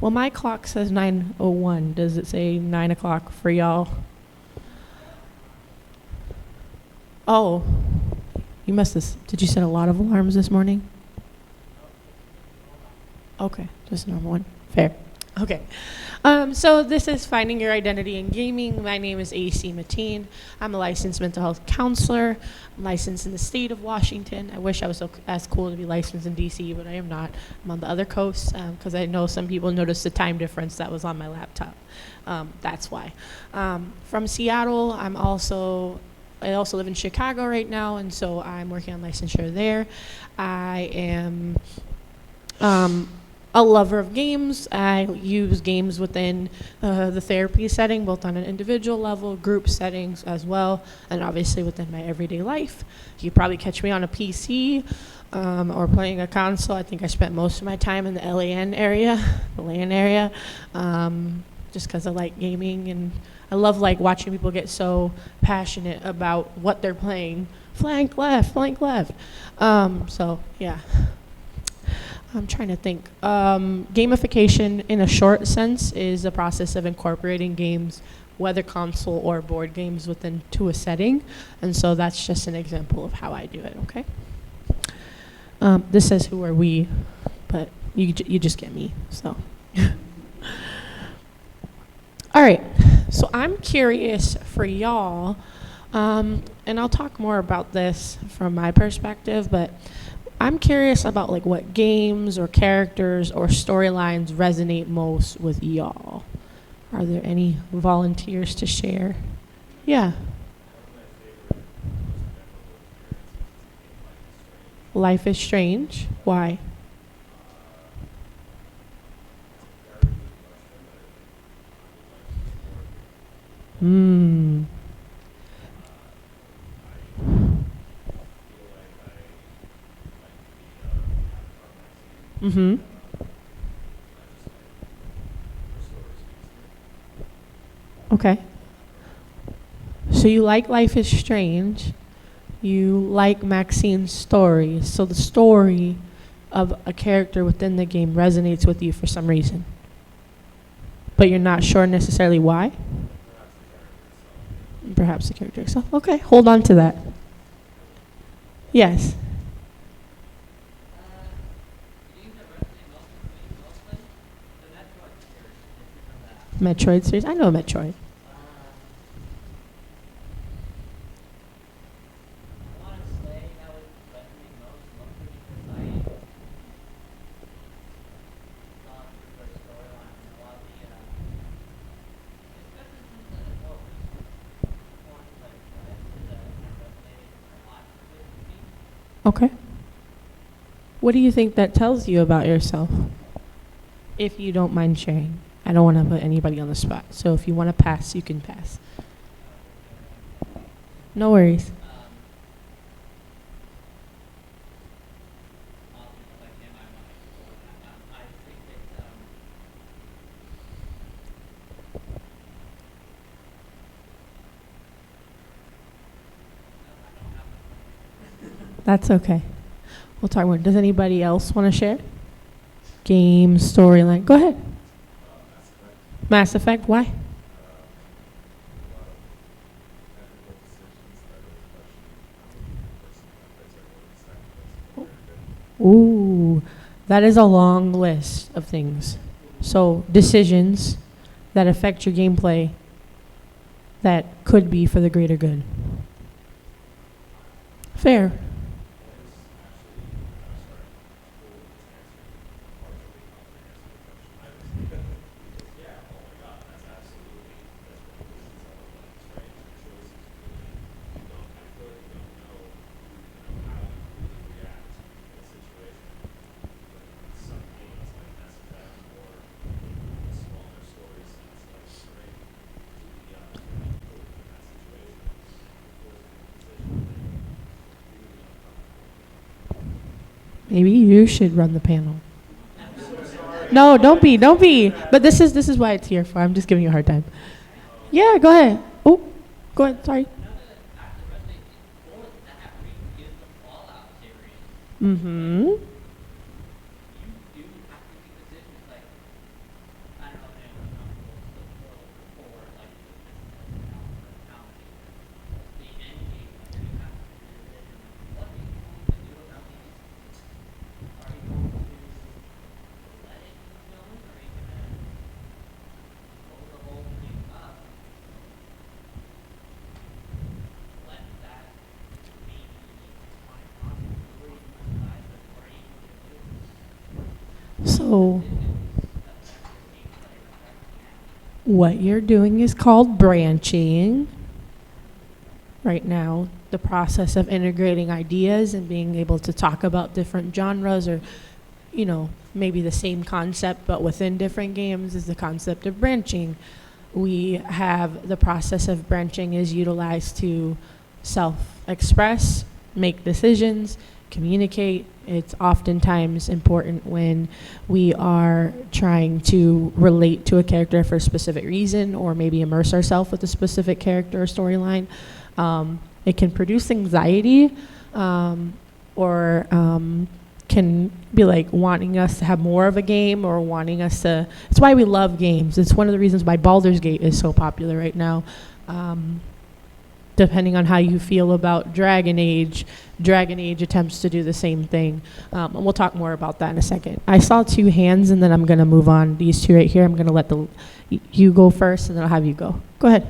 Well, my clock says 9:01. Does it say 9 o'clock for y'all? Oh, you must have. Did you set a lot of alarms this morning? Okay, just a normal one. Fair. Okay. So this is Finding Your Identity in Gaming. My name is AC Mateen. I'm a licensed mental health counselor. I'm licensed in the state of Washington. I wish I was as cool to be licensed in DC, but I am not. I'm on the other coast because I know some people noticed the time difference that was on my laptop. That's why. From Seattle, I also live in Chicago right now, and so I'm working on licensure there. I am a lover of games. I use games within the therapy setting, both on an individual level, group settings as well, and obviously within my everyday life. You probably catch me on a PC or playing a console. I think I spent most of my time in the LAN area, just because I like gaming, and I love watching people get so passionate about what they're playing. Flank left, flank left. So yeah. I'm trying to think. Gamification, in a short sense, is a process of incorporating games, whether console or board games, to a setting. And so that's just an example of how I do it, okay? This says who are we, but you just get me, so. All right, so I'm curious for y'all, and I'll talk more about this from my perspective, but I'm curious about what games or characters or storylines resonate most with y'all. Are there any volunteers to share? Yeah. Life is Strange. Why? Mm-hmm. Okay. So you like Life is Strange. You like Maxine's story. So the story of a character within the game resonates with you for some reason. But you're not sure necessarily why? Perhaps the character itself. Okay, hold on to that. Yes. Metroid series. I know Metroid. Okay. What do you think that tells you about yourself? If you don't mind sharing. I don't want to put anybody on the spot. So if you want to pass, you can pass. No worries. That's okay. We'll talk more. Does anybody else want to share? Game, storyline. Go ahead. Mass Effect. Why? Ooh, that is a long list of things. So decisions that affect your gameplay that could be for the greater good. Fair. Maybe you should run the panel. No, don't be. But this is why it's here for. I'm just giving you a hard time. Yeah, go ahead. Oh, go ahead. Sorry. Mm-hmm. So what you're doing is called branching. Right now, the process of integrating ideas and being able to talk about different genres or, maybe the same concept but within different games is the concept of branching. We have the process of branching is utilized to self-express, make decisions, communicate. It's oftentimes important when we are trying to relate to a character for a specific reason or maybe immerse ourselves with a specific character or storyline. It can produce anxiety or can be like wanting us to have more of a game or wanting us to. It's why we love games. It's one of the reasons why Baldur's Gate is so popular right now. Depending on how you feel about Dragon Age attempts to do the same thing. And we'll talk more about that in a second. I saw two hands and then I'm going to move on. These two right here, I'm going to let you go first and then I'll have you go. Go ahead.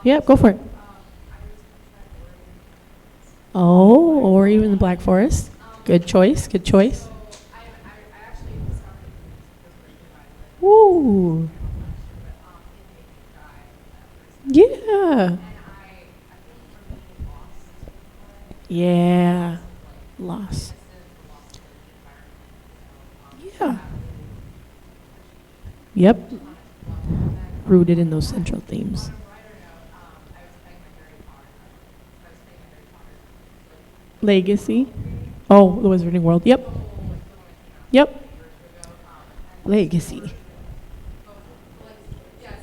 Yep, go for it. Oh, or even the Black Forest. Good choice, good choice. Ooh. Yeah. Yeah. Loss. Yeah. Yep. Rooted in those central themes. Legacy. Oh, the Wizarding World. Yep. Yep. Legacy.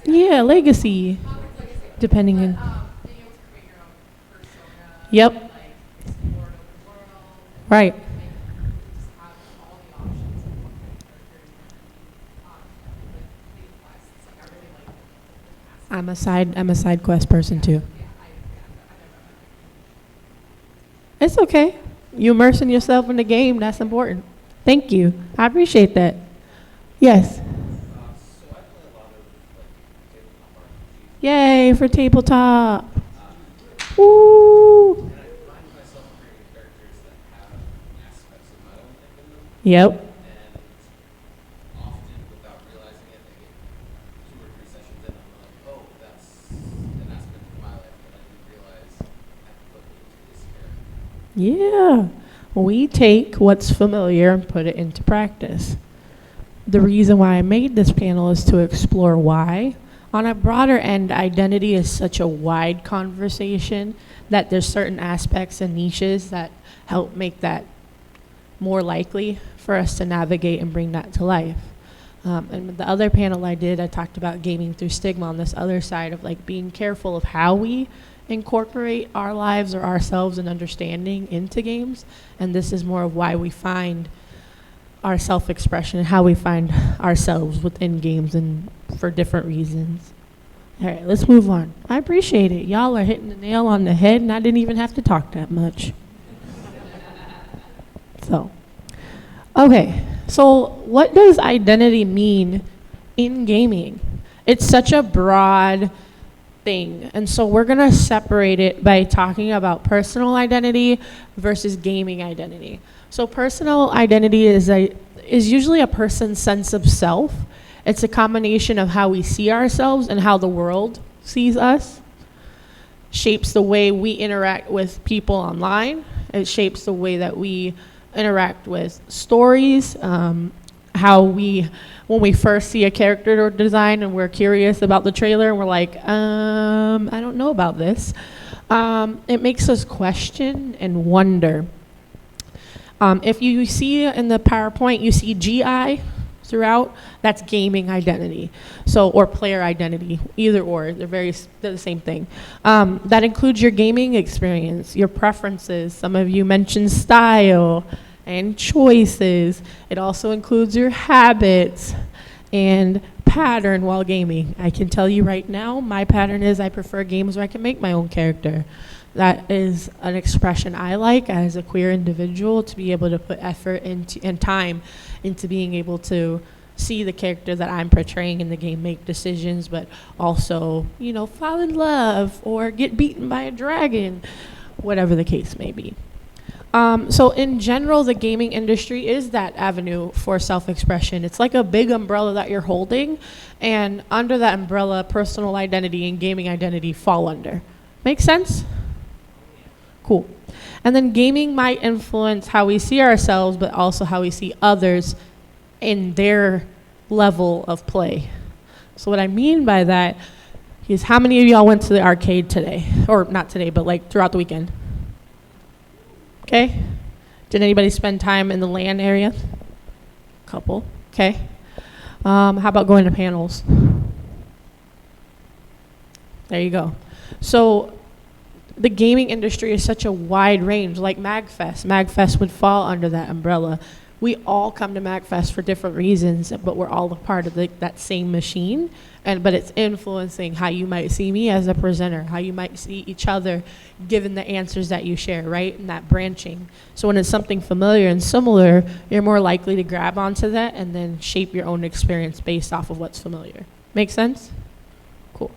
Yeah, legacy. Depending on. Yep. Right. I'm a side quest person too. It's okay. You immersing yourself in the game, that's important. Thank you. I appreciate that. Yes. Yay for tabletop. Woo. Yep. Yeah. We take what's familiar and put it into practice. The reason why I made this panel is to explore why. On a broader end, identity is such a wide conversation that there's certain aspects and niches that help make that more likely for us to navigate and bring that to life. And the other panel I talked about gaming through stigma on this other side of like being careful of how we incorporate our lives or ourselves and understanding into games. And this is more of why we find our self-expression and how we find ourselves within games and for different reasons. All right, let's move on. I appreciate it. Y'all are hitting the nail on the head and I didn't even have to talk that much. So what does identity mean in gaming? It's such a broad thing. And so we're going to separate it by talking about personal identity versus gaming identity. So personal identity is usually a person's sense of self. It's a combination of how we see ourselves and how the world sees us. Shapes the way we interact with people online. It shapes the way that we interact with stories, when we first see a character design and we're curious about the trailer and we're like, I don't know about this. It makes us question and wonder. If you see in the PowerPoint, you see GI throughout, that's gaming identity. Or player identity, either or, they're the same thing. That includes your gaming experience, your preferences. Some of you mentioned style and choices. It also includes your habits and pattern while gaming. I can tell you right now, my pattern is I prefer games where I can make my own character. That is an expression I like as a queer individual, to be able to put effort and time into being able to see the character that I'm portraying in the game make decisions, but also, fall in love or get beaten by a dragon, whatever the case may be. So in general, the gaming industry is that avenue for self-expression. It's like a big umbrella that you're holding, and under that umbrella, personal identity and gaming identity fall under. Make sense? Cool. And then gaming might influence how we see ourselves, but also how we see others in their level of play. So what I mean by that is, how many of y'all went to the arcade today? Or not today, but like throughout the weekend? Okay. Did anybody spend time in the LAN area? Couple. Okay. How about going to panels? There you go. So the gaming industry is such a wide range, like MAGFest. MAGFest would fall under that umbrella. We all come to MAGFest for different reasons, but we're all a part of that same machine. But it's influencing how you might see me as a presenter, how you might see each other given the answers that you share, right? And that branching. So when it's something familiar and similar, you're more likely to grab onto that and then shape your own experience based off of what's familiar. Make sense? Cool.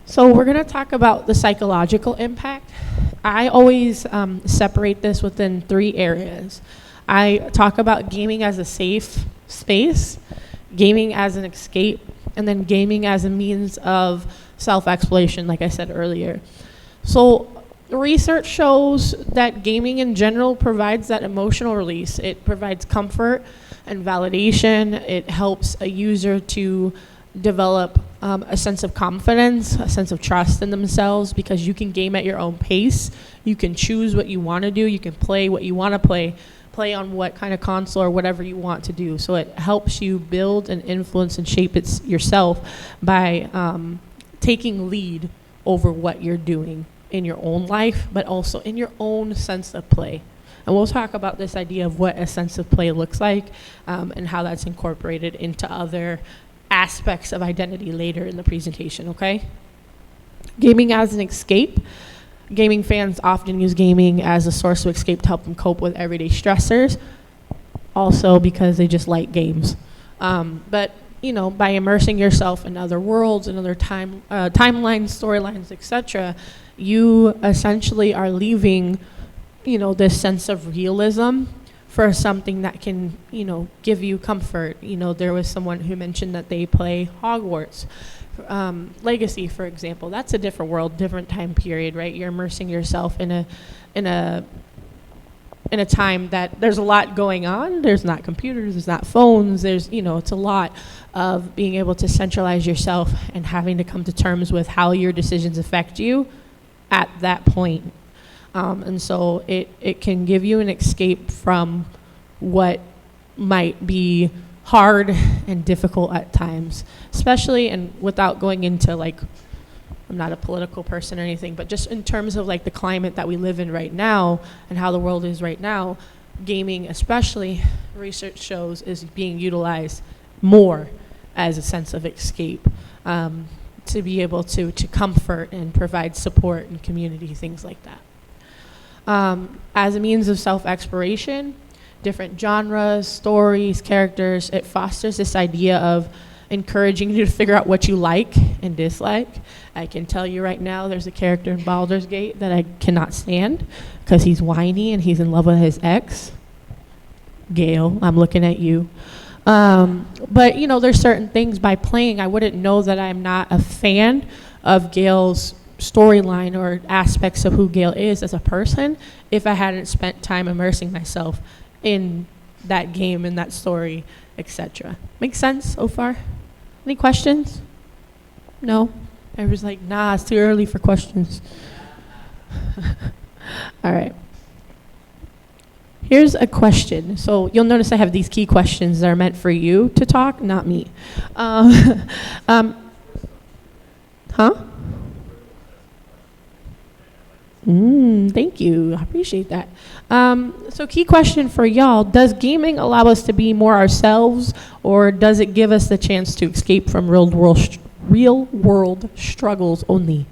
So we're going to talk about the psychological impact. I always separate this within 3 areas. I talk about gaming as a safe space, gaming as an escape, and then gaming as a means of self-exploration, like I said earlier. So research shows that gaming in general provides that emotional release. It provides comfort and validation. It helps a user to develop a sense of confidence, a sense of trust in themselves, because you can game at your own pace. You can choose what you want to do. You can play what you want to play on what kind of console or whatever you want to do. So it helps you build and influence and shape it yourself by taking lead over what you're doing in your own life, but also in your own sense of play. And we'll talk about this idea of what a sense of play looks like and how that's incorporated into other aspects of identity later in the presentation, okay? Gaming as an escape. Gaming fans often use gaming as a source of escape to help them cope with everyday stressors, also because they just like games. But you know, by immersing yourself in other worlds and other timelines, storylines, etc., you essentially are leaving, you know, this sense of realism for something that can, you know, give you comfort. You know, there was someone who mentioned that they play Hogwarts Legacy, for example. That's a different world, different time period, right? You're immersing yourself in a time that there's a lot going on. There's not computers, there's not phones, there's, you know, it's a lot of being able to centralize yourself and having to come to terms with how your decisions affect you at that point. And so it can give you an escape from what might be hard and difficult at times, especially, and without going into, like, I'm not a political person or anything, but just in terms of like the climate that we live in right now and how the world is right now, gaming especially, research shows, is being utilized more as a sense of escape, to be able to comfort and provide support and community, things like that. As a means of self-exploration, different genres, stories, characters, it fosters this idea of encouraging you to figure out what you like and dislike. I can tell you right now, there's a character in Baldur's Gate that I cannot stand because he's whiny and he's in love with his ex. Gail, I'm looking at you. But you know, there's certain things by playing, I wouldn't know that I'm not a fan of Gail's storyline or aspects of who Gail is as a person if I hadn't spent time immersing myself in that game and that story, etc. Make sense so far? Any questions? No? Everybody's like, nah, it's too early for questions. All right. Here's a question. So you'll notice I have these key questions that are meant for you to talk, not me. Huh? Thank you. I appreciate that. So key question for y'all, does gaming allow us to be more ourselves, or does it give us the chance to escape from real world struggles only?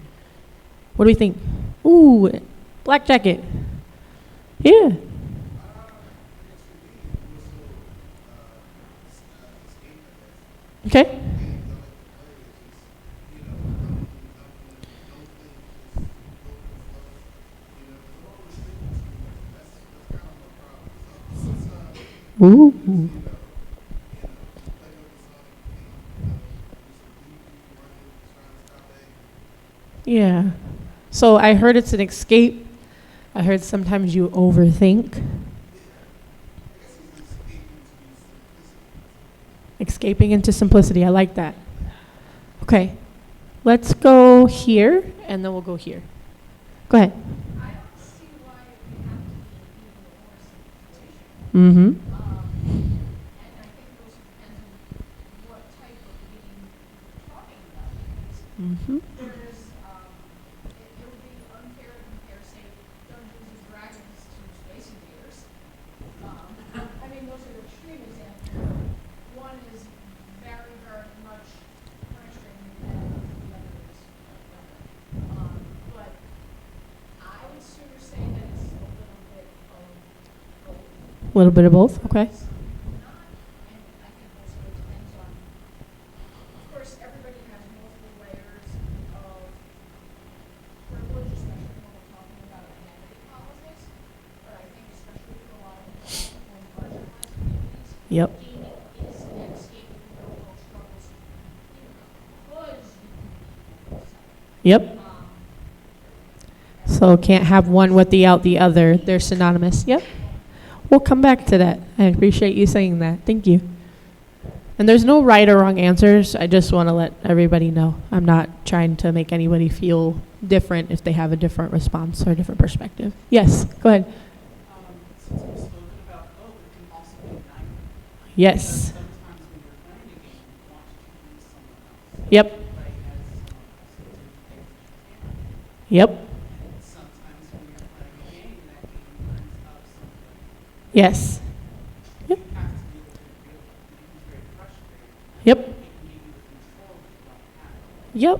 What do we think? Ooh, black jacket. Yeah. Okay. Ooh. Yeah. So I heard it's an escape. I heard sometimes you overthink. Escaping into simplicity. I like that. Okay. Let's go here, and then we'll go here. Go ahead. Mm-hmm. Mm-hmm. A little bit of both. Okay. Yep. Yep. So can't have one without the other. They're synonymous. Yep. We'll come back to that. I appreciate you saying that. Thank you. And there's no right or wrong answers. I just want to let everybody know. I'm not trying to make anybody feel different if they have a different response or a different perspective. Yes, go ahead. Since we've spoken about both, it can also be neither. Yes. Sometimes when you're playing a game, you want to be someone else. Yep. Right? As someone else to do things that you can. Yep. And sometimes when you're playing a game, that game brings up something. Yes. Yep. You have to deal with it real. You can be very frustrated. Yep. It can give you the control that you don't have. Yep.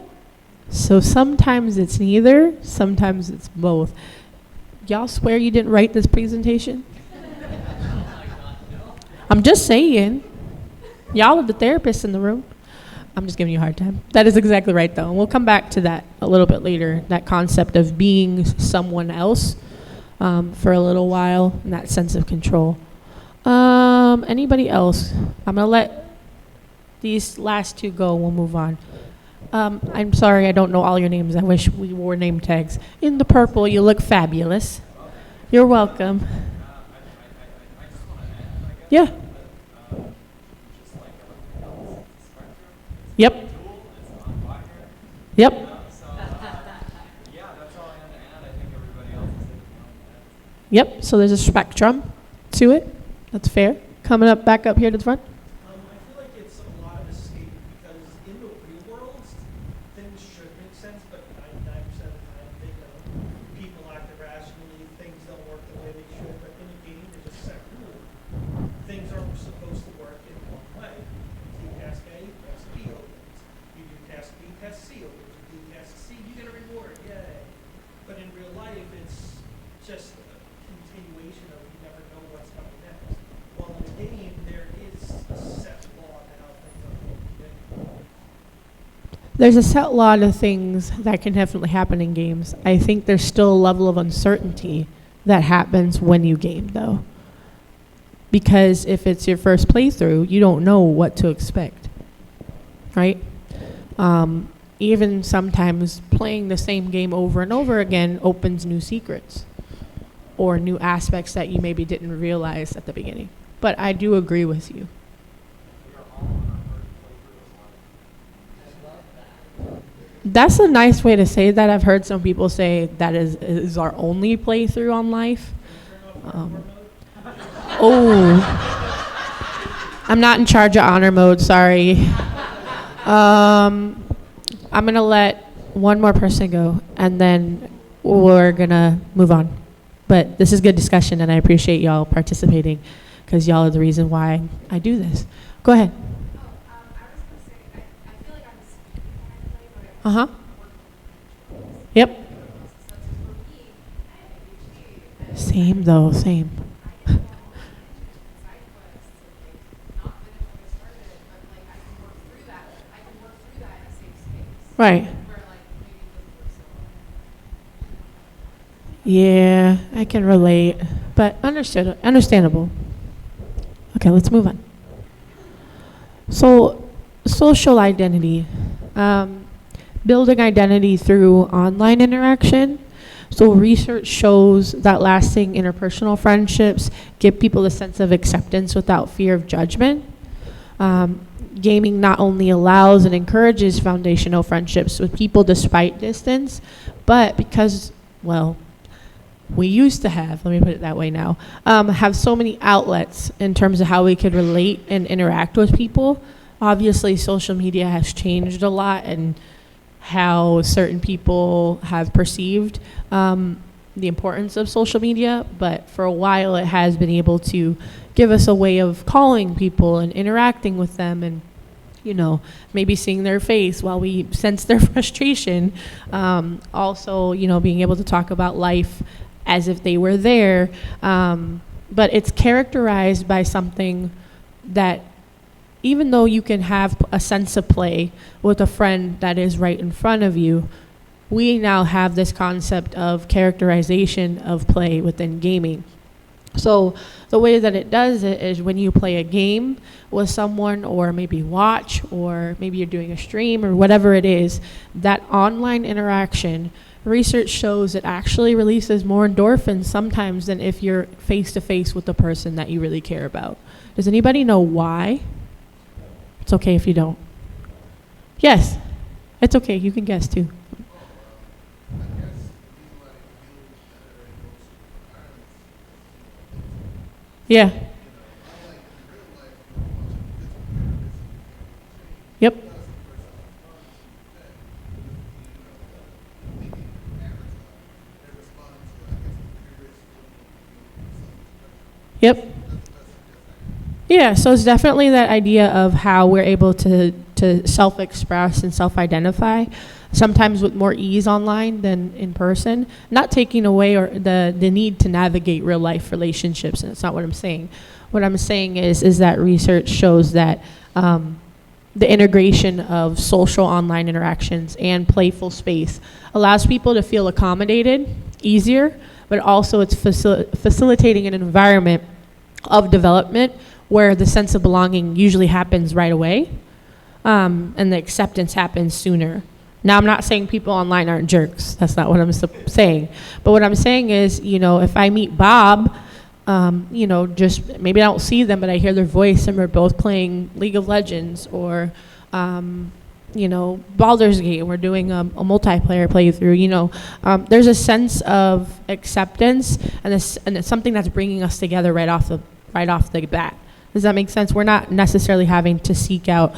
So sometimes it's neither, sometimes it's both. Y'all swear you didn't write this presentation? I'm just saying. Y'all are the therapists in the room. I'm just giving you a hard time. That is exactly right, though. And we'll come back to that a little bit later, that concept of being someone else for a little while, and that sense of control. Anybody else? I'm going to let these last two go. We'll move on. I'm sorry, I don't know all your names. I wish we wore name tags. In the purple, you look fabulous. You're welcome. Yeah. Yep. Yep. Yep, so there's a spectrum to it. That's fair. Coming up, back up here to the front. I feel like it's a lot of escape because in the real world, things should make sense, but 99% of the time they don't. People act irrationally, things don't work the way they should, but in a game, there's a set rule. Things are supposed to work in one way. You do task A, task B opens. You do task B, task C opens. You do task C, you get a reward, yay. But in real life, it's just a continuation of you never know what's coming next. While in a game, there is a set law to how things are going to be. There's a set lot of things that can definitely happen in games. I think there's still a level of uncertainty that happens when you game, though. Because if it's your first playthrough, you don't know what to expect, right? Even sometimes playing the same game over and over again opens new secrets or new aspects that you maybe didn't realize at the beginning. But I do agree with you. That's a nice way to say that. I've heard some people say that is our only playthrough on life. I'm not in charge of honor mode, sorry. I'm going to let one more person go, and then we're going to move on. But this is good discussion, and I appreciate y'all participating, because y'all are the reason why I do this. Go ahead. Uh-huh. Yep. Same, though, same. Right. Yeah, I can relate, but understandable. Okay, let's move on. So, social identity. Building identity through online interaction. So research shows that lasting interpersonal friendships give people a sense of acceptance without fear of judgment. Gaming not only allows and encourages foundational friendships with people despite distance, but because, well, we used to have, let me put it that way now, have so many outlets in terms of how we could relate and interact with people. Obviously, social media has changed a lot and how certain people have perceived the importance of social media, but for a while it has been able to give us a way of calling people and interacting with them and, you know, maybe seeing their face while we sense their frustration. Also, you know, being able to talk about life as if they were there. But it's characterized by something that even though you can have a sense of play with a friend that is right in front of you, we now have this concept of characterization of play within gaming. So the way that it does it is when you play a game with someone or maybe watch or maybe you're doing a stream or whatever it is, that online interaction, research shows it actually releases more endorphins sometimes than if you're face to face with the person that you really care about. Does anybody know why? It's okay if you don't. Yes, it's okay. You can guess too. Yeah. Yep. Yep. Yeah, so it's definitely that idea of how we're able to self-express and self-identify, sometimes with more ease online than in person, not taking away or the need to navigate real life relationships, and that's not what I'm saying. What I'm saying is that research shows that the integration of social online interactions and playful space allows people to feel accommodated easier, but also it's facilitating an environment of development where the sense of belonging usually happens right away, and the acceptance happens sooner. Now, I'm not saying people online aren't jerks. That's not what I'm saying. But what I'm saying is, you know, if I meet Bob, you know, just maybe I don't see them, but I hear their voice and we're both playing League of Legends or, you know, Baldur's Gate, and we're doing a multiplayer playthrough, you know. There's a sense of acceptance and it's something that's bringing us together right off the bat. Does that make sense? We're not necessarily having to seek out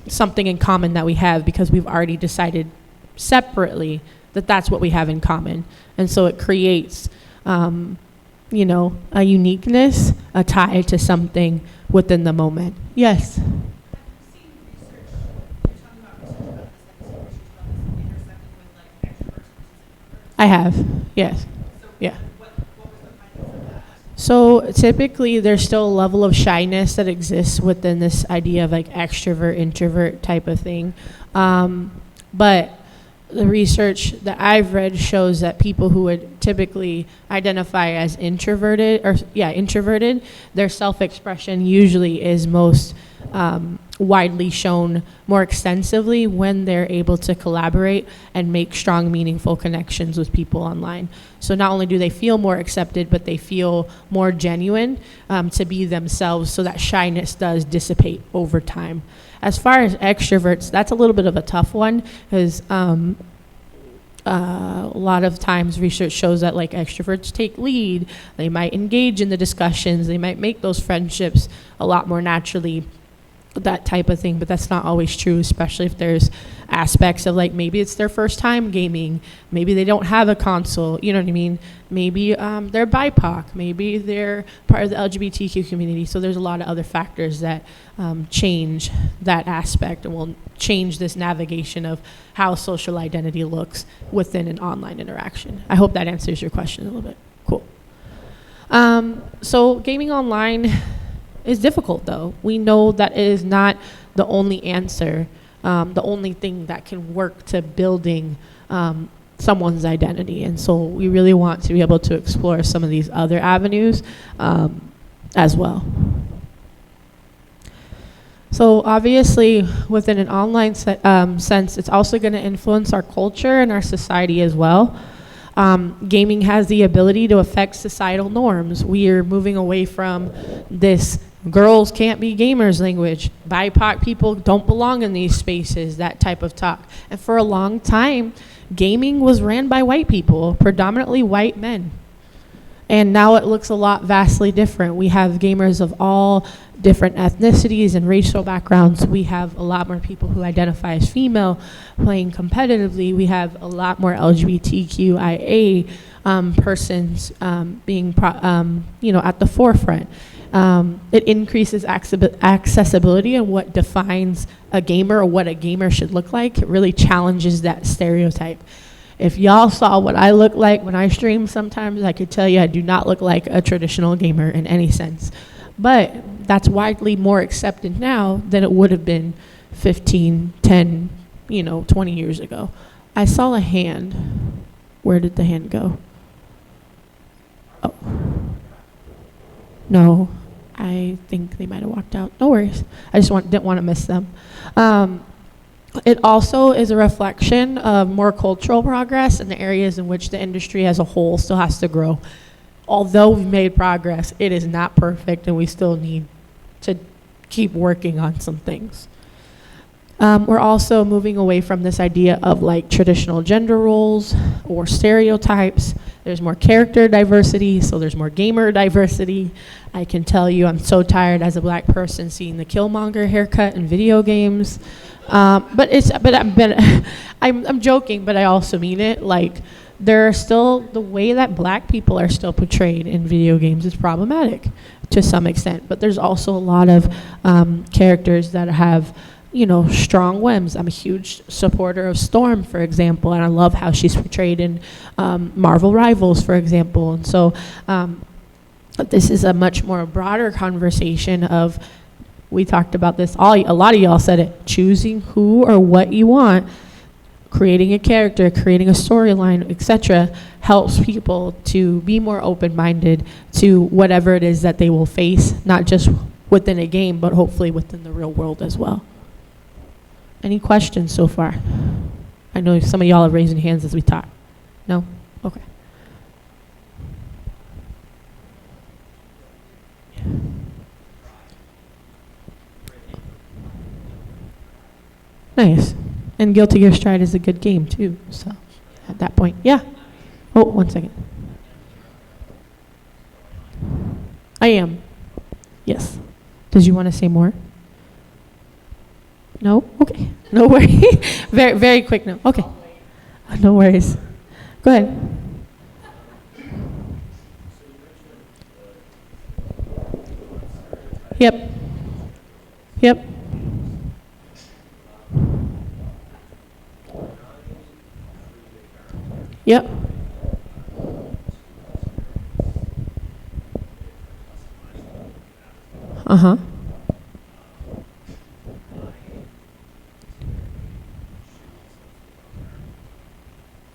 something in common that we have because we've already decided separately that that's what we have in common. And so it creates, you know, a uniqueness, a tie to something within the moment. Yes? Have you seen research, you're talking about research about this, have you seen research about this intersecting with like extroverts versus introverts? I have, yes. So Yeah. what was the findings of that? So typically there's still a level of shyness that exists within this idea of like extrovert, introvert type of thing. But the research that I've read shows that people who would typically identify as introverted, their self-expression usually is most widely shown more extensively when they're able to collaborate and make strong, meaningful connections with people online. So not only do they feel more accepted, but they feel more genuine to be themselves, so that shyness does dissipate over time. As far as extroverts, that's a little bit of a tough one because a lot of times research shows that like extroverts take lead, they might engage in the discussions, they might make those friendships a lot more naturally, that type of thing, but that's not always true, especially if there's aspects of like maybe it's their first time gaming, maybe they don't have a console, you know what I mean? Maybe they're BIPOC, maybe they're part of the LGBTQ community. So there's a lot of other factors that change that aspect and will change this navigation of how social identity looks within an online interaction. I hope that answers your question a little bit. Cool. So gaming online is difficult, though. We know that it is not the only answer, the only thing that can work to building someone's identity. And so we really want to be able to explore some of these other avenues as well. So obviously, within an online sense, it's also going to influence our culture and our society as well. Gaming has the ability to affect societal norms. We are moving away from this girls can't be gamers language. BIPOC people don't belong in these spaces, that type of talk. And for a long time, gaming was ran by white people, predominantly white men. And now it looks a lot vastly different. We have gamers of all different ethnicities and racial backgrounds. We have a lot more people who identify as female playing competitively. We have a lot more LGBTQIA persons being at the forefront. It increases accessibility and what defines a gamer or what a gamer should look like. It really challenges that stereotype. If y'all saw what I look like when I stream sometimes, I could tell you I do not look like a traditional gamer in any sense. But that's widely more accepted now than it would have been 15, 10, 20 years ago. I saw a hand. Where did the hand go? Oh. No, I think they might have walked out. No worries. I just didn't want to miss them. It also is a reflection of more cultural progress in the areas in which the industry as a whole still has to grow. Although we've made progress, it is not perfect and we still need to keep working on some things. We're also moving away from this idea of like traditional gender roles or stereotypes. There's more character diversity, so there's more gamer diversity. I can tell you I'm so tired as a black person seeing the Killmonger haircut in video games. But I'm joking, but I also mean it. Like, there are still, the way that black people are still portrayed in video games is problematic to some extent. But there's also a lot of characters that have, strong whims. I'm a huge supporter of Storm, for example, and I love how she's portrayed in Marvel Rivals, for example. And so this is a much more broader conversation of, we talked about this, a lot of y'all said it, choosing who or what you want, creating a character, creating a storyline, etc., helps people to be more open-minded to whatever it is that they will face, not just within a game, but hopefully within the real world as well. Any questions so far? I know some of y'all are raising hands as we talk. No? Okay. Nice. And Guilty Gear Strive is a good game too, so at that point, yeah. Oh, 1 second. I am. Yes. Did you want to say more? No? Okay. No worries. Very, very quick no. Okay. No worries. Go ahead. Yep. Yep. Yep. Uh-huh.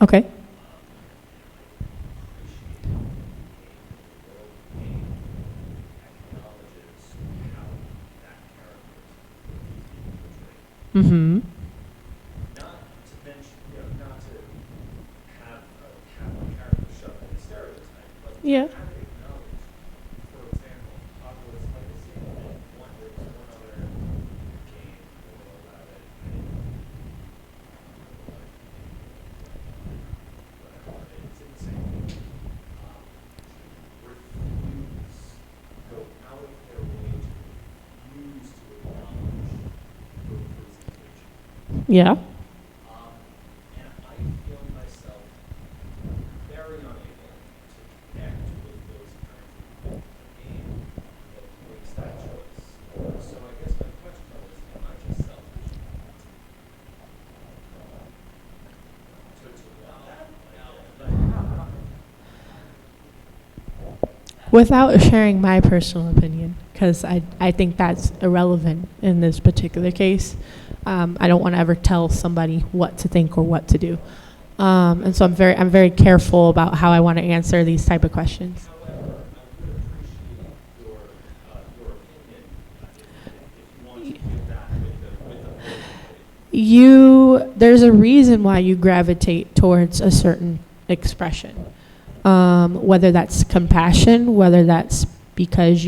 Okay. Mm-hmm. Yeah. Yeah. Without sharing my personal opinion, because I think that's irrelevant in this particular case. I don't want to ever tell somebody what to think or what to do, and so I'm very careful about how I want to answer these type of questions. there's a reason why you gravitate towards a certain expression. Whether that's compassion, whether that's because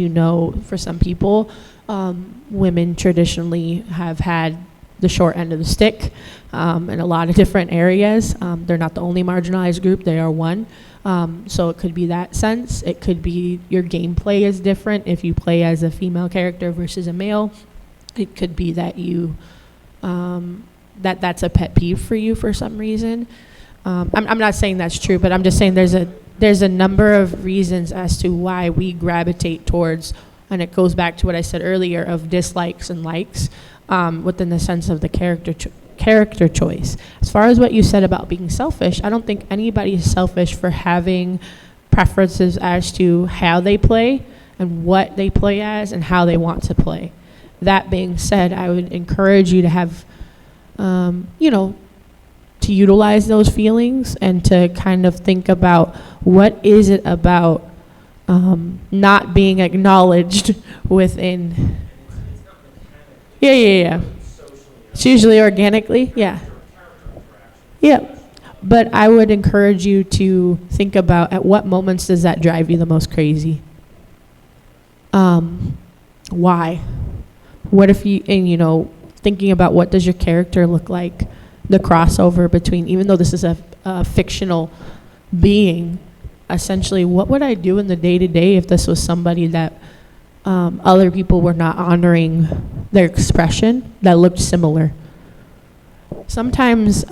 for some people, women traditionally have had the short end of the stick in a lot of different areas. They're not the only marginalized group, they are one. So it could be that sense. It could be your gameplay is different if you play as a female character versus a male. It could be that that's a pet peeve for you for some reason. I'm not saying that's true, but I'm just saying there's a number of reasons as to why we gravitate towards, and it goes back to what I said earlier of dislikes and likes within the sense of the character choice. As far as what you said about being selfish, I don't think anybody is selfish for having preferences as to how they play and what they play as and how they want to play. That being said, I would encourage you to have, to utilize those feelings and to kind of think about what is it about not being acknowledged within. Yeah. It's usually organically, yeah. Yeah. But I would encourage you to think about at what moments does that drive you the most crazy? Why? What if thinking about what does your character look like, the crossover between, even though this is a fictional being, essentially, what would I do in the day-to-day if this was somebody that other people were not honoring their expression that looked similar? Sometimes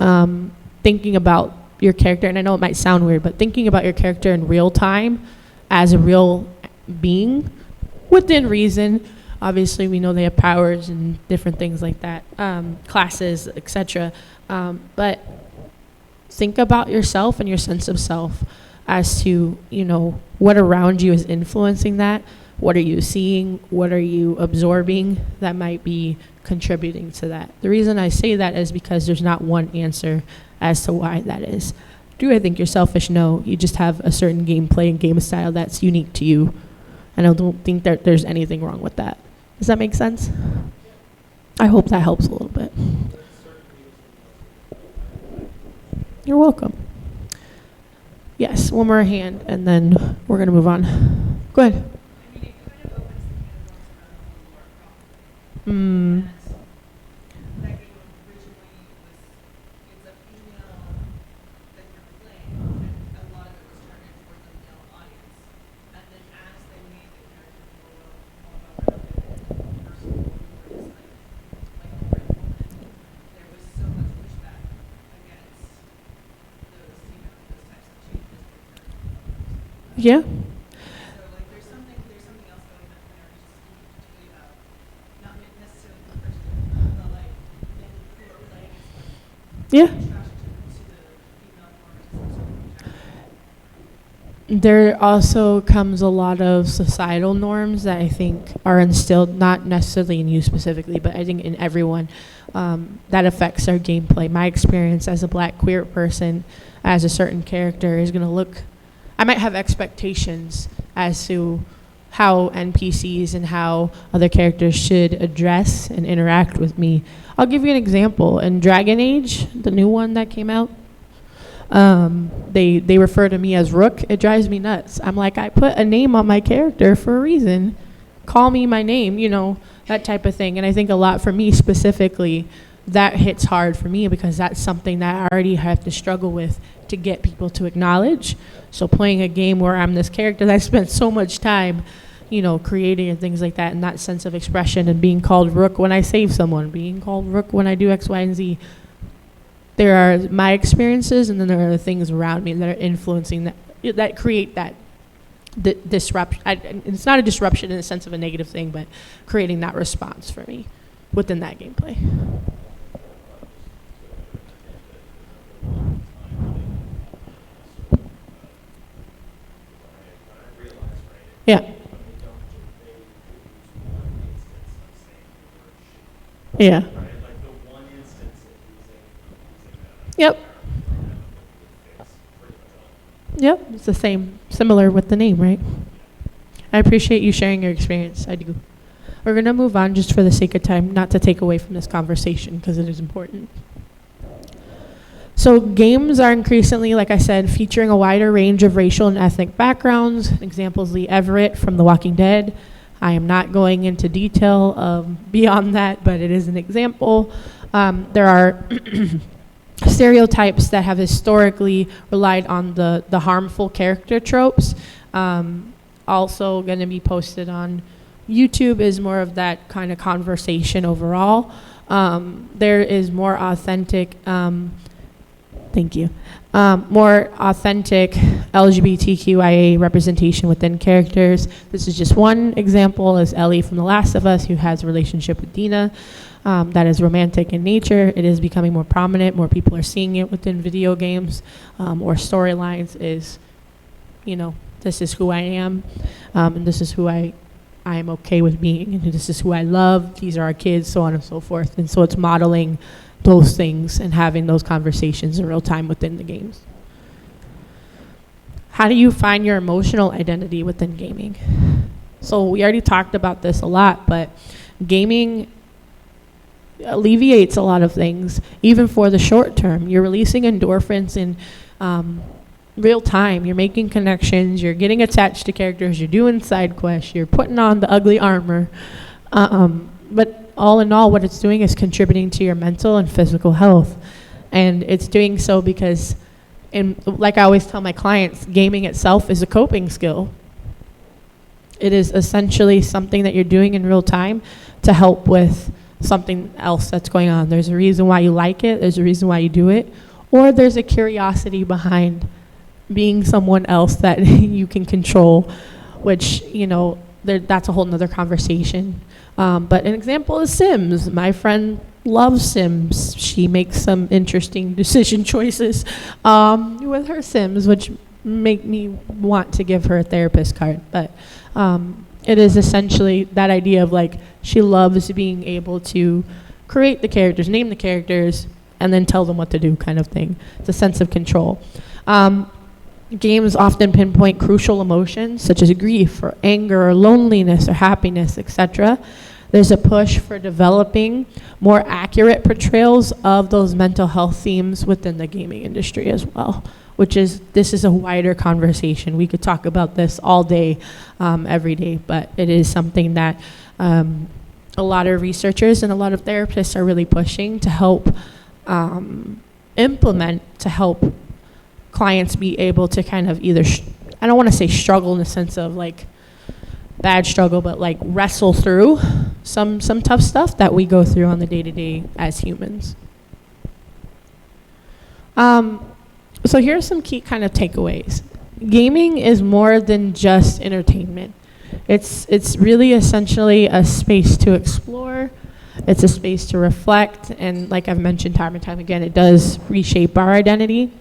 thinking about your character, and I know it might sound weird, but thinking about your character in real time as a real being within reason. Obviously, we know they have powers and different things like that, classes, etc. But think about yourself and your sense of self as to, what around you is influencing that. What are you seeing? What are you absorbing that might be contributing to that? The reason I say that is because there's not one answer as to why that is. Do I think you're selfish? No. You just have a certain gameplay and game style that's unique to you. And I don't think that there's anything wrong with that. Does that make sense? I hope that helps a little bit. You're welcome. Yes, one more hand, and then we're going to move on. Go ahead. I mean, it kind of opens the can of worms around who you are. That game originally it's a female that you're playing, and a lot of it was targeted towards a male audience. And then as they made the character more well-rounded, personal, or just like a great woman, there was so much pushback against those, those types of changes. Yeah. So like there's something else going on there, just particularly about not necessarily the person, but like men who are playing Yeah. attraction to the female norms. There also comes a lot of societal norms that I think are instilled, not necessarily in you specifically, but I think in everyone, that affects our gameplay. My experience as a Black queer person, as a certain character, is going to look. I might have expectations as to how NPCs and how other characters should address and interact with me. I'll give you an example. In Dragon Age, the new one that came out, they refer to me as Rook. It drives me nuts. I'm like, I put a name on my character for a reason. Call me my name, that type of thing. And I think a lot for me specifically, that hits hard for me because that's something that I already have to struggle with to get people to acknowledge. So playing a game where I'm this character that I spent so much time, creating and things like that, and that sense of expression and being called Rook when I save someone, being called Rook when I do X, Y, and Z. There are my experiences, and then there are the things around me that are influencing that create that disruption. It's not a disruption in the sense of a negative thing, but creating that response for me within that gameplay. Yeah. Yeah. Yep. Yep, it's the same, similar with the name, right? I appreciate you sharing your experience. I do. We're going to move on just for the sake of time, not to take away from this conversation because it is important. So games are increasingly, like I said, featuring a wider range of racial and ethnic backgrounds. Examples, Lee Everett from The Walking Dead. I am not going into detail beyond that, but it is an example. There are stereotypes that have historically relied on the harmful character tropes. Also going to be posted on YouTube is more of that kind of conversation overall. There is more authentic, thank you, more authentic LGBTQIA representation within characters. This is just one example, is Ellie from The Last of Us, who has a relationship with Dina that is romantic in nature. It is becoming more prominent. More people are seeing it within video games or storylines is, this is who I am, and this is who I am okay with being, and this is who I love. These are our kids, so on and so forth. And so it's modeling those things and having those conversations in real time within the games. How do you find your emotional identity within gaming? So we already talked about this a lot, but gaming alleviates a lot of things, even for the short term. You're releasing endorphins in real time. You're making connections. You're getting attached to characters. You're doing side quests. You're putting on the ugly armor. But all in all, what it's doing is contributing to your mental and physical health. And it's doing so because, like I always tell my clients, gaming itself is a coping skill. It is essentially something that you're doing in real time to help with something else that's going on. There's a reason why you like it. There's a reason why you do it. Or there's a curiosity behind being someone else that you can control, which, that's a whole nother conversation. But an example is Sims. My friend loves Sims. She makes some interesting decision choices with her Sims, which make me want to give her a therapist card. But it is essentially that idea of she loves being able to create the characters, name the characters, and then tell them what to do kind of thing. It's a sense of control. Games often pinpoint crucial emotions such as grief or anger or loneliness or happiness, etc. There's a push for developing more accurate portrayals of those mental health themes within the gaming industry as well, this is a wider conversation. We could talk about this all day, every day, but it is something that a lot of researchers and a lot of therapists are really pushing to help implement, to help clients be able to kind of either, I don't want to say struggle in the sense of bad struggle, but wrestle through some tough stuff that we go through on the day-to-day as humans. So here are some key kind of takeaways. Gaming is more than just entertainment. It's really essentially a space to explore. It's a space to reflect, and like I've mentioned time and time again, it does reshape our identity.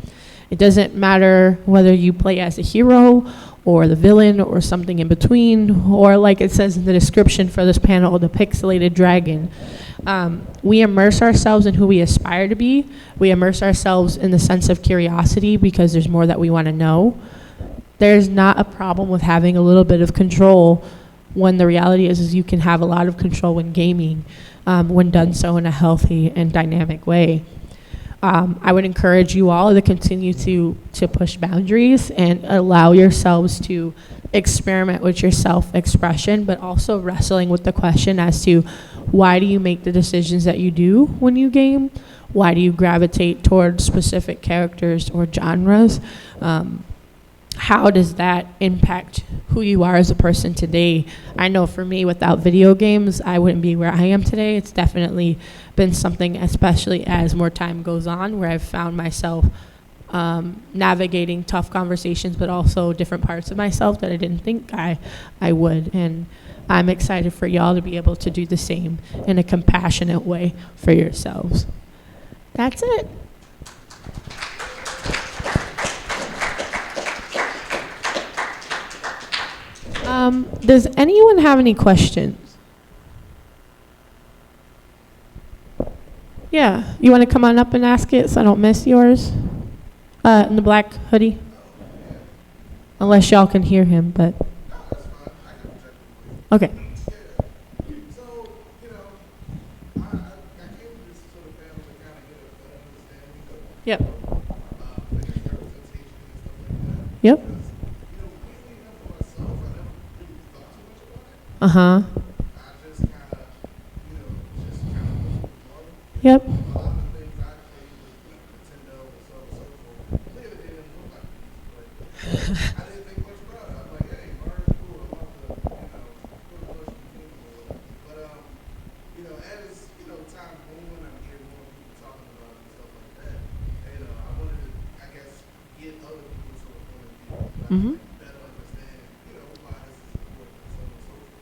It doesn't matter whether you play as a hero or the villain or something in between, or like it says in the description for this panel, the pixelated dragon. We immerse ourselves in who we aspire to be. We immerse ourselves in the sense of curiosity because there's more that we want to know. There's not a problem with having a little bit of control when the reality is you can have a lot of control when gaming, when done so in a healthy and dynamic way. I would encourage you all to continue to push boundaries and allow yourselves to experiment with your self-expression, but also wrestling with the question as to why do you make the decisions that you do when you game? Why do you gravitate towards specific characters or genres? How does that impact who you are as a person today? I know for me, without video games, I wouldn't be where I am today. It's definitely been something, especially as more time goes on, where I've found myself navigating tough conversations, but also different parts of myself that I didn't think I would. And I'm excited for y'all to be able to do the same in a compassionate way for yourselves. That's it. Does anyone have any questions? Yeah, you want to come on up and ask it so I don't miss yours? In the black hoodie? Unless y'all can hear him, but. Okay. So Yep. I guess representation and stuff like that. Yep. Because, weirdly enough for myself, I never really thought too much about it. Uh-huh. I just kind of, just kind of went with the flow. Yep. A lot of the things I played with Nintendo and so on and so forth, clearly they didn't look like these, but I didn't think much about it. I'm like, hey, Mario's cool. I want to, put a push the game or whatever. But, as, time going, I'm hearing more people talking about it and stuff like that. And, I wanted to, I guess, get other people's sort of point of view. Mm-hmm. Better understand, why this is important and so on and so forth.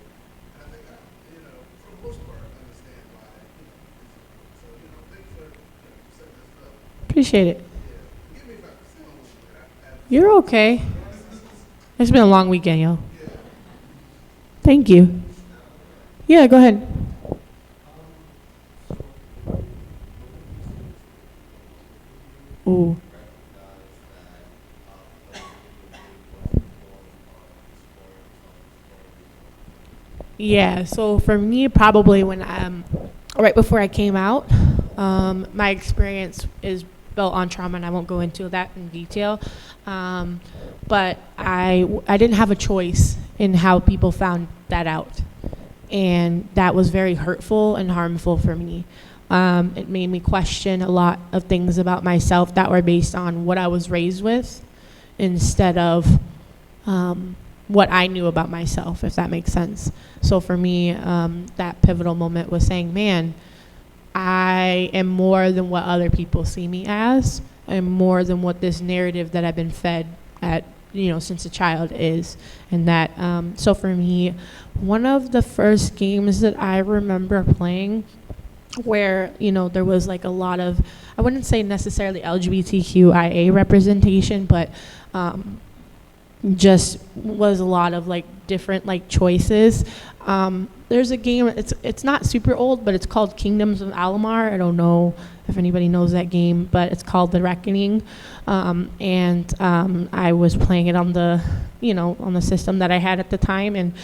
And I think for the most part, understand why, this is important. So, thanks for, setting this up. Appreciate it. Yeah. Forgive me if I sound a little weird. You're okay. It's been a long weekend, yo. Yeah. Thank you. Yeah, go ahead. Ooh. Yeah, so for me, probably when right before I came out, my experience is built on trauma, and I won't go into that in detail. But I didn't have a choice in how people found that out, and that was very hurtful and harmful for me. It made me question a lot of things about myself that were based on what I was raised with, instead of what I knew about myself, if that makes sense. So for me, that pivotal moment was saying, man, I am more than what other people see me as. I'm more than what this narrative that I've been fed at, since a child is. And that, so for me, one of the first games that I remember playing where, there was like a lot of, I wouldn't say necessarily LGBTQIA representation, but just was a lot of like different like choices. There's a game, it's not super old, but it's called Kingdoms of Alamar. I don't know if anybody knows that game, but it's called The Reckoning. And I was playing it on the, on the system that I had at the time, and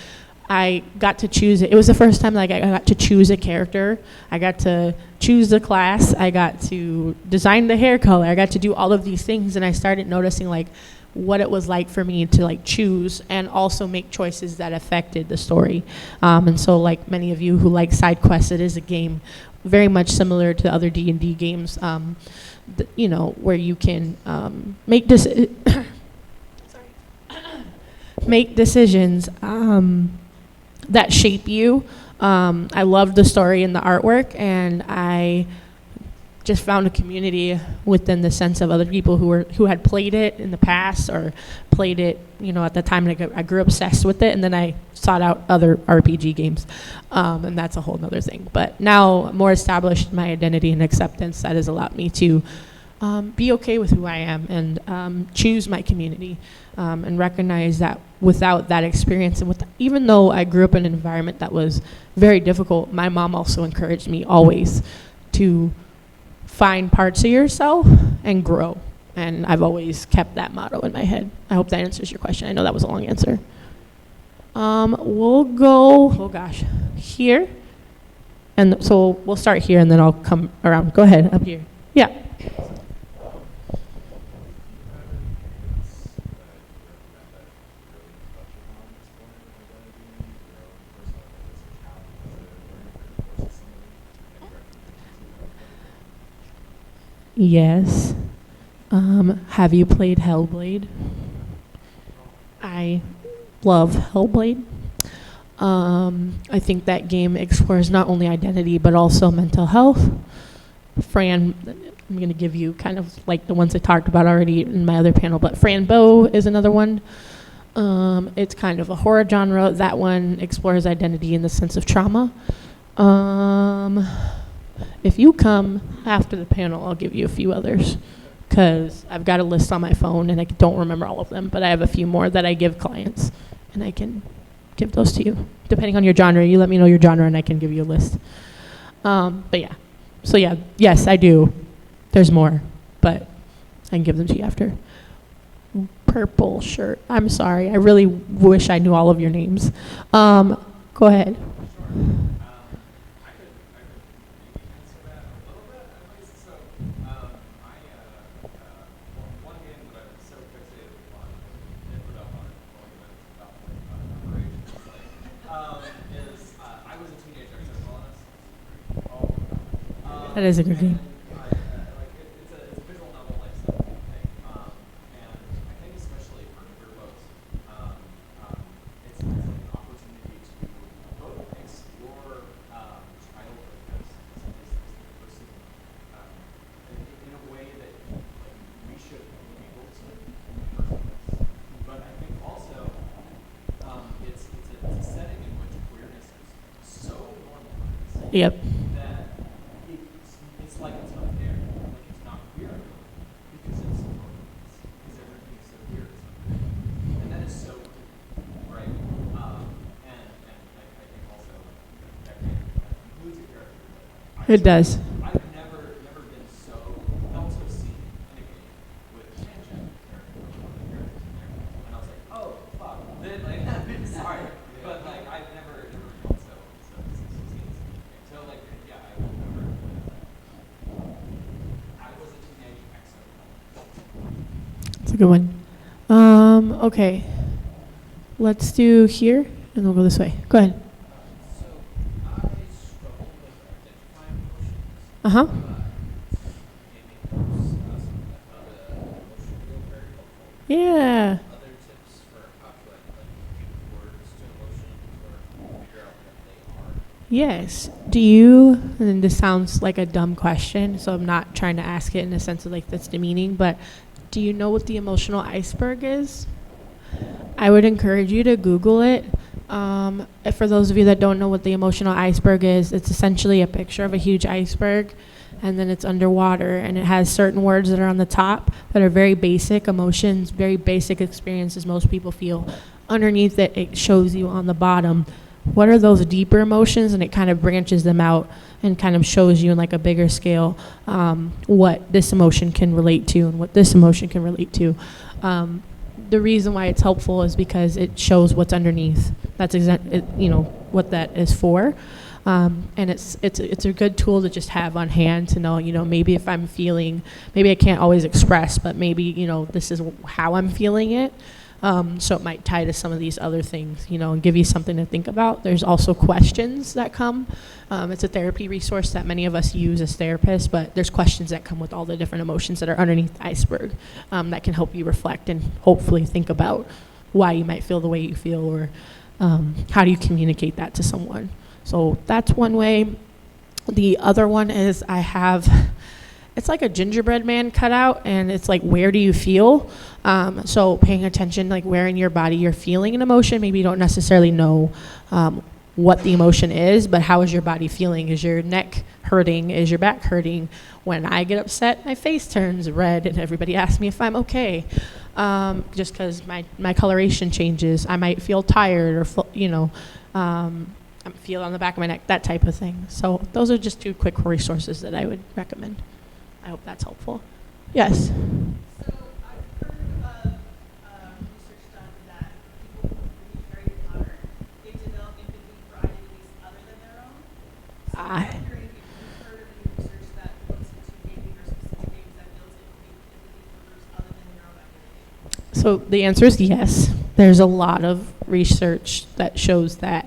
I got to choose it. It was the first time like I got to choose a character. I got to choose the class. I got to design the hair color. I got to do all of these things, and I started noticing like what it was like for me to like choose and also make choices that affected the story. And so like many of you who like side quests, it is a game very much similar to other D&D games, where you can make make decisions that shape you. I loved the story and the artwork, and I just found a community within the sense of other people who had played it in the past or played it, at the time. I grew obsessed with it, and then I sought out other RPG games, and that's a whole other thing. But now, more established in my identity and acceptance, that has allowed me to be okay with who I am and choose my community, and recognize that without that experience, and even though I grew up in an environment that was very difficult, my mom also encouraged me always to find parts of yourself and grow. And I've always kept that motto in my head. I hope that answers your question. I know that was a long answer. We'll go, here. And so we'll start here, and then I'll come around. Go ahead, up here. Yeah. Yes. Have you played Hellblade? I love Hellblade. I think that game explores not only identity but also mental health. Fran, I'm going to give you kind of like the ones I talked about already in my other panel, but Fran Bow is another one. It's kind of a horror genre. That one explores identity in the sense of trauma. If you come after the panel, I'll give you a few others, because I've got a list on my phone and I don't remember all of them, but I have a few more that I give clients, and I can give those to you. Depending on your genre, you let me know your genre and I can give you a list. But yeah, so yeah, yes, I do. There's more, but I can give them to you after. Purple shirt. I'm sorry. I really wish I knew all of your names. Go ahead. I could maybe answer that a little bit at least. So, my That is a good game. It's a visual novel like stuff thing, and I think especially for queer folks, it's like an opportunity to both explore childhood as the person in a way that like we should be able to personalize. But I think also it's a setting in which queerness is so normalized. Yep. That it's like it's not there, like it's not queer enough because it's so normalized, because everything is so queer, it's not queer. And that is so cool, right? And I think also that game includes a character that It does. I've never been so felt so seen in a game with a transgender character or other characters in there, and I was like, oh fuck, then like sorry, but like I've never felt so seen in a game. So like yeah, I remember I was a teenage exo. That's a good one. Okay. Let's do here, and we'll go this way. Go ahead. So I struggle with identifying emotions. Uh-huh. Gaming helps us with the emotion wheel very helpful. Yeah. Other tips for how to like give words to emotions or figure out what they are. Yes. Do you, and this sounds like a dumb question, so I'm not trying to ask it in a sense of like that's demeaning, but do you know what the emotional iceberg is? I would encourage you to Google it. For those of you that don't know what the emotional iceberg is, it's essentially a picture of a huge iceberg, and then it's underwater, and it has certain words that are on the top that are very basic emotions, very basic experiences most people feel. Underneath it, it shows you on the bottom what are those deeper emotions, and it kind of branches them out and kind of shows you in like a bigger scale what this emotion can relate to and what this emotion can relate to. The reason why it's helpful is because it shows what's underneath. That's what that is for. And it's a good tool to just have on hand to know, maybe if I'm feeling, maybe I can't always express, but maybe, this is how I'm feeling it. So it might tie to some of these other things, and give you something to think about. There's also questions that come. It's a therapy resource that many of us use as therapists, but there's questions that come with all the different emotions that are underneath the iceberg that can help you reflect and hopefully think about why you might feel the way you feel, or how do you communicate that to someone. So that's one way. The other one is it's like a gingerbread man cutout, and it's like, where do you feel? So paying attention, like where in your body you're feeling an emotion. Maybe you don't necessarily know what the emotion is, but how is your body feeling? Is your neck hurting? Is your back hurting? When I get upset, my face turns red, and everybody asks me if I'm okay. Just because my coloration changes. I might feel tired, or I feel on the back of my neck, that type of thing. So those are just two quick resources that I would recommend. I hope that's helpful. Yes. So I've heard of research done that people who read Harry Potter, they develop empathy for identities other than their own. So I'm wondering if you've heard of any research that looks into gaming or specific games that builds empathy for groups other than your own identity. So the answer is yes. There's a lot of research that shows that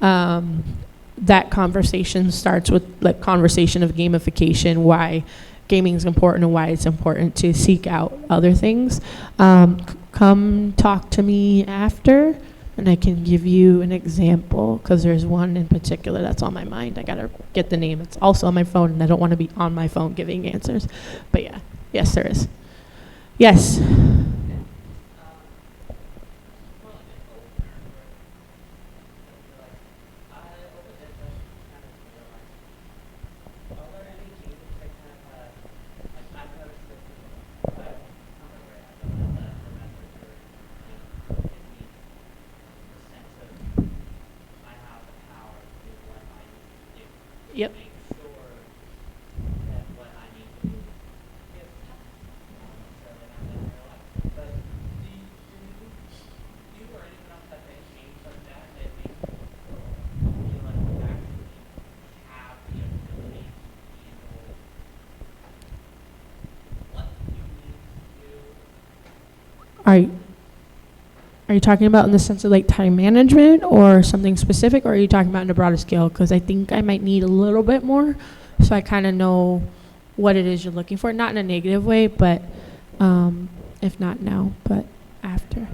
that conversation starts with like conversation of gamification, why gaming is important and why it's important to seek out other things. Come talk to me after, and I can give you an example, because there's one in particular that's on my mind. I gotta get the name. It's also on my phone, and I don't want to be on my phone giving answers. But yeah, yes, there is. Yes. Yep. Are you talking about in the sense of like time management or something specific, or are you talking about in a broader scale? Because I think I might need a little bit more so I kind of know what it is you're looking for, not in a negative way, but if not now, but after.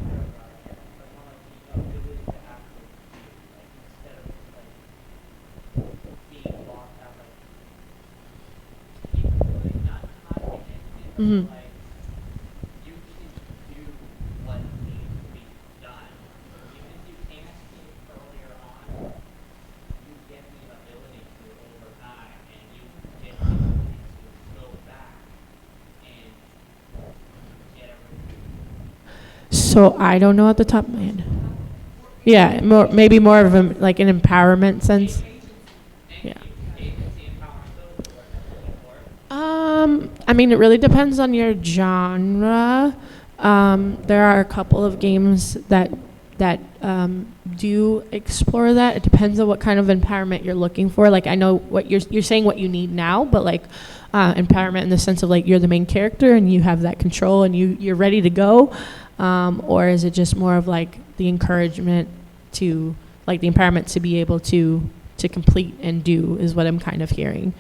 Mm-hmm. Like, you can do what needs to be done. Even if you can't see it earlier on, you get the ability to over time, and you get the ability to go back and get everything. So I don't know at the top of my head. Yeah, maybe more of like an empowerment sense. Yeah. Agency empowering those who are looking for it. I mean, it really depends on your genre. There are a couple of games that do explore that. It depends on what kind of empowerment you're looking for. Like, I know what you're saying, what you need now, but like empowerment in the sense of like you're the main character and you have that control and you're ready to go, or is it just more of like the encouragement to like the empowerment to be able to complete and do is what I'm kind of hearing.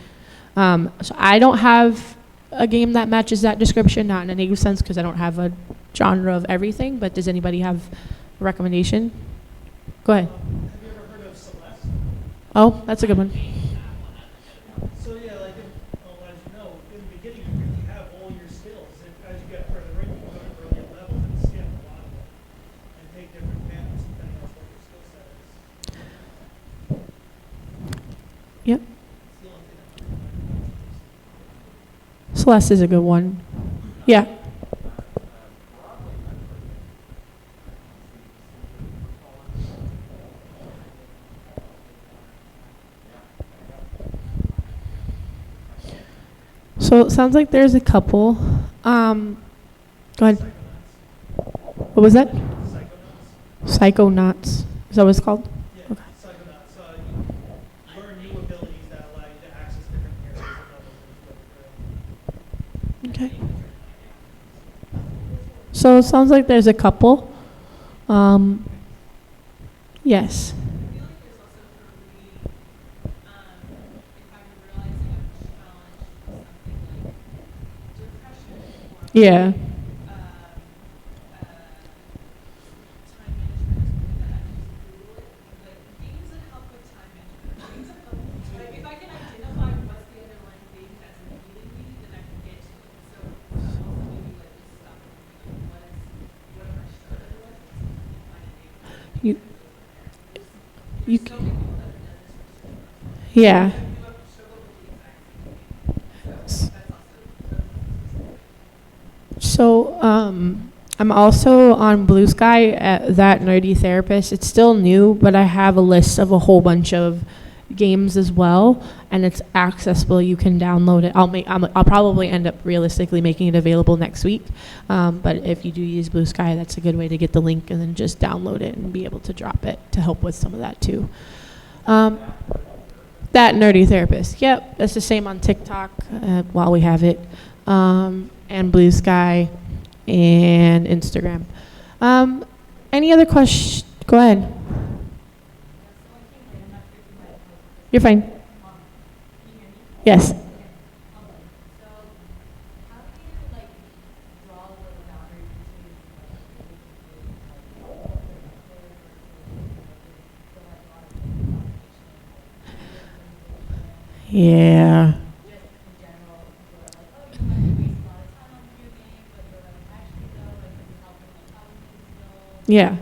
So I don't have a game that matches that description, not in a negative sense because I don't have a genre of everything, but does anybody have a recommendation? Go ahead. Have you ever heard of Celeste? Oh, that's a good one. So yeah, like, as you know, in the beginning you really have all your skills, and as you get further in, you go to earlier levels and scan a lot of them, and take different paths depending on what your skill set is. Yep. It's the only thing that Celeste is a good one. Yeah. So it sounds like there's a couple. Go ahead. What was that? Psychonauts. Psychonauts. Is that what it's called? Yeah, Okay. Psychonauts. You learn new abilities that allow you to access different areas of levels. Okay. So it sounds like there's a couple. Yes. I feel like there's also for me, if I'm realizing I'm challenged with something like depression or Yeah. time management is something that I just Google it. Like games that help with time management. Games that help like if I can identify what's the underlying thing that's impeding me, then I can get to it. So also maybe like just stop and think like what am I struggling with? Find a name. You. You. So many people that have done this research. Yeah. So I'm also on Blue Sky at That Nerdy Therapist. It's still new, but I have a list of a whole bunch of games as well, and it's accessible. You can download it. I'll probably end up realistically making it available next week. But if you do use Blue Sky, that's a good way to get the link and then just download it and be able to drop it to help with some of that too. That Nerdy Therapist. Yep, that's the same on TikTok while we have it, and Blue Sky and Instagram. Any other questions? Go ahead. You're fine. Yes. Yeah. Yeah.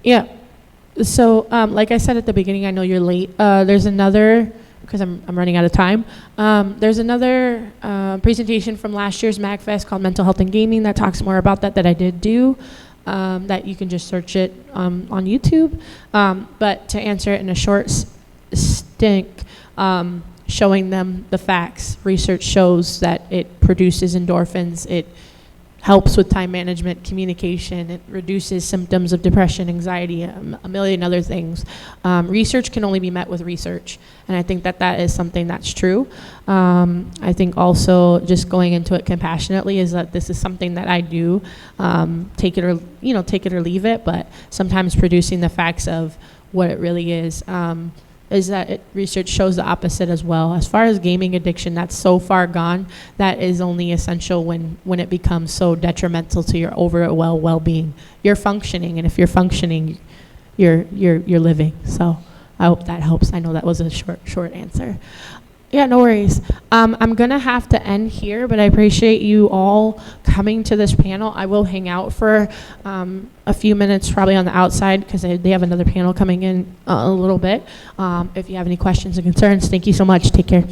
Yeah. So, like I said at the beginning, I know you're late. There's another, because I'm running out of time. There's another presentation from last year's MAGFest called Mental Health and Gaming that talks more about that I did do. That you can just search it on YouTube. But to answer it in a short stint, showing them the facts. Research shows that it produces endorphins. It helps with time management, communication. It reduces symptoms of depression, anxiety, a million other things. Research can only be met with research, and I think that is something that's true. I think also just going into it compassionately is that this is something that I do, take it or leave it, but sometimes producing the facts of what it really is. is that research shows the opposite as well. As far as gaming addiction, that's so far gone. That is only essential when it becomes so detrimental to your overall well-being. You're functioning, and if you're functioning, you're living. So I hope that helps. I know that was a short answer. Yeah, no worries. I'm going to have to end here, but I appreciate you all coming to this panel. I will hang out for a few minutes, probably on the outside, because they have another panel coming in a little bit. If you have any questions and concerns, thank you so much. Take care.